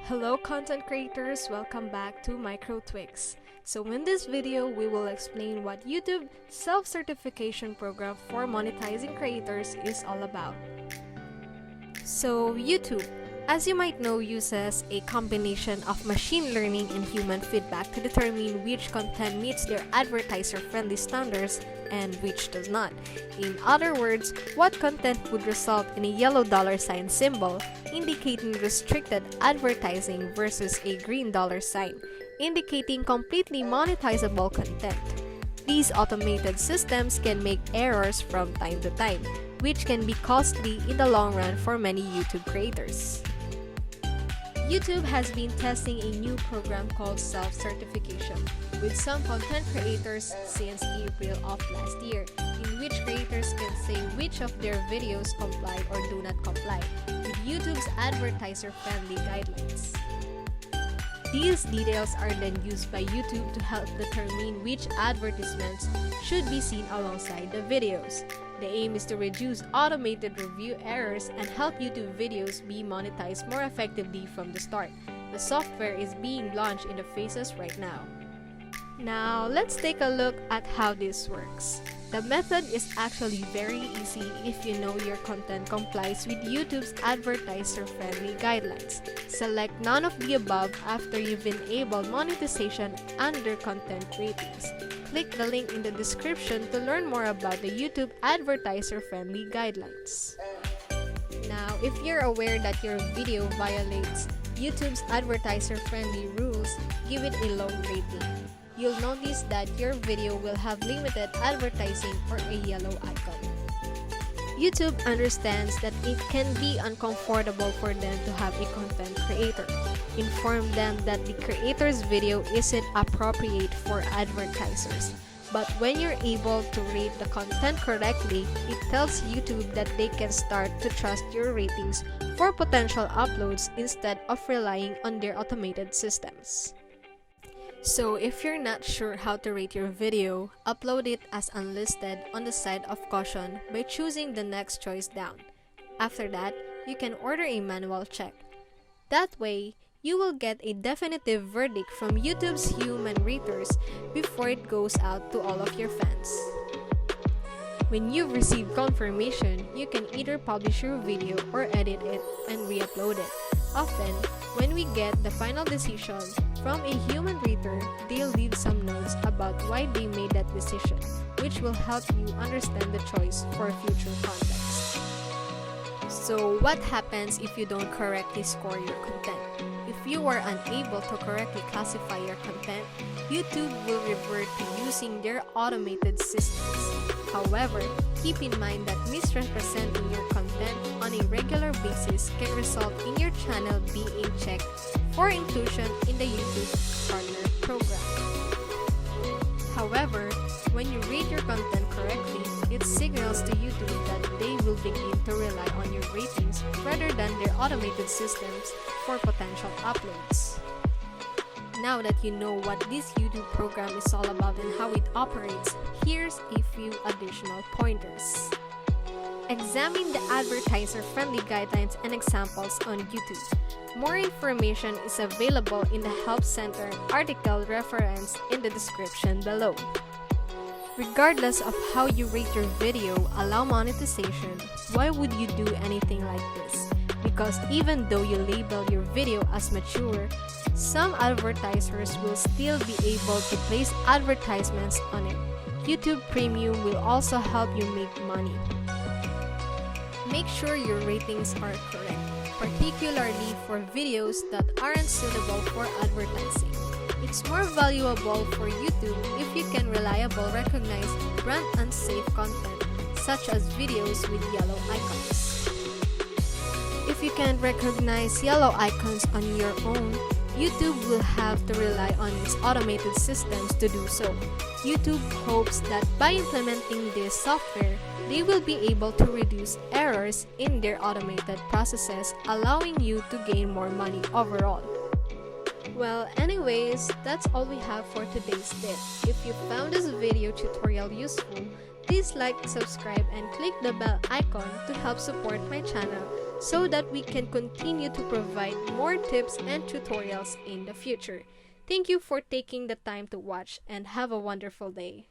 Hello content creators, welcome back to Micro Twigs. So in this video, we will explain what YouTube self-certification program for monetizing creators is all about. So YouTube, as you might know, uses a combination of machine learning and human feedback to determine which content meets their advertiser-friendly standards and which does not. In other words, what content would result in a yellow $sign symbol indicating restricted advertising versus a green $sign indicating completely monetizable content. These automated systems can make errors from time to time, which can be costly in the long run for many YouTube creators. YouTube has been testing a new program called self-certification with some content creators since April of last year, in which creators can say which of their videos comply or do not comply with YouTube's advertiser-friendly guidelines. These details are then used by YouTube to help determine which advertisements should be seen alongside the videos. The aim is to reduce automated review errors and help YouTube videos be monetized more effectively from the start. The software is being launched in the phases right now. Now, let's take a look at how this works. The method is actually very easy if you know your content complies with YouTube's advertiser-friendly guidelines. Select none of the above after you've enabled monetization under content ratings. Click the link in the description to learn more about the YouTube advertiser-friendly guidelines. Now, if you're aware that your video violates YouTube's advertiser-friendly rules, give it a low rating. You'll notice that your video will have limited advertising or a yellow icon. YouTube understands that it can be uncomfortable for them to have a content creator. Inform them that the creator's video isn't appropriate for advertisers. But when you're able to rate the content correctly, it tells YouTube that they can start to trust your ratings for potential uploads instead of relying on their automated systems. So if you're not sure how to rate your video, upload it as unlisted on the side of caution by choosing the next choice down. After that, you can order a manual check. That way, you will get a definitive verdict from YouTube's human raters before it goes out to all of your fans. When you've received confirmation, you can either publish your video or edit it and re-upload it. Often, when we get the final decision from a human rater, they'll leave some notes about why they made that decision, which will help you understand the choice for future context. So, what happens if you don't correctly score your content? If you are unable to correctly classify your content, YouTube will revert to using their automated systems. However, keep in mind that misrepresenting your content on a regular basis can result in your channel being checked for inclusion in the YouTube Partner Program. However, when you rate your content correctly, it signals to YouTube that they will begin to rely on your ratings rather than their automated systems for potential uploads. Now that you know what this YouTube program is all about and how it operates, here's a few additional pointers. Examine the advertiser-friendly guidelines and examples on YouTube. More information is available in the Help Center article referenced in the description below. Regardless of how you rate your video, allow monetization. Why would you do anything like this? Because even though you label your video as mature, some advertisers will still be able to place advertisements on it. YouTube Premium will also help you make money. Make sure your ratings are correct, particularly for videos that aren't suitable for advertising. It's more valuable for YouTube if you can reliably recognize brand unsafe content, such as videos with yellow icons. If you can't recognize yellow icons on your own, YouTube will have to rely on its automated systems to do so. YouTube hopes that by implementing this software, they will be able to reduce errors in their automated processes, allowing you to gain more money overall. Well, anyways, that's all we have for today's tip. If you found this video tutorial useful, please like, subscribe, and click the bell icon to help support my channel. so that we can continue to provide more tips and tutorials in the future. Thank you for taking the time to watch and have a wonderful day.